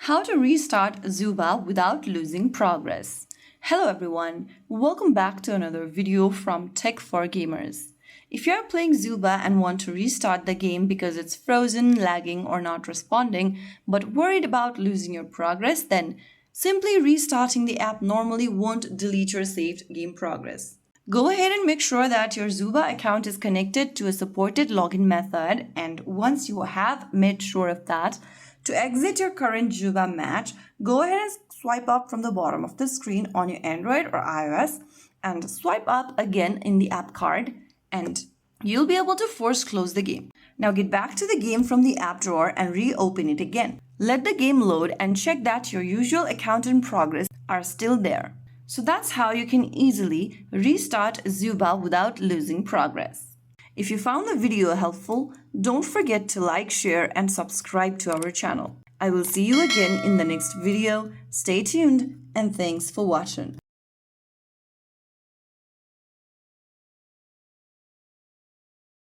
How to restart Zooba without losing progress. Hello everyone, welcome back to another video from Tech for Gamers. If you are playing Zooba and want to restart the game because it's frozen, lagging or not responding, but worried about losing your progress, then simply restarting the app normally won't delete your saved game progress. Go ahead and make sure that your Zooba account is connected to a supported login method, and once you have made sure of that, to exit your current Zooba match, go ahead and swipe up from the bottom of the screen on your Android or iOS and swipe up again in the app card and you'll be able to force close the game. Now get back to the game from the app drawer and reopen it again. Let the game load and check that your usual account and progress are still there. So that's how you can easily restart Zooba without losing progress. If you found the video helpful, don't forget to like, share, and subscribe to our channel. I will see you again in the next video. Stay tuned and thanks for watching.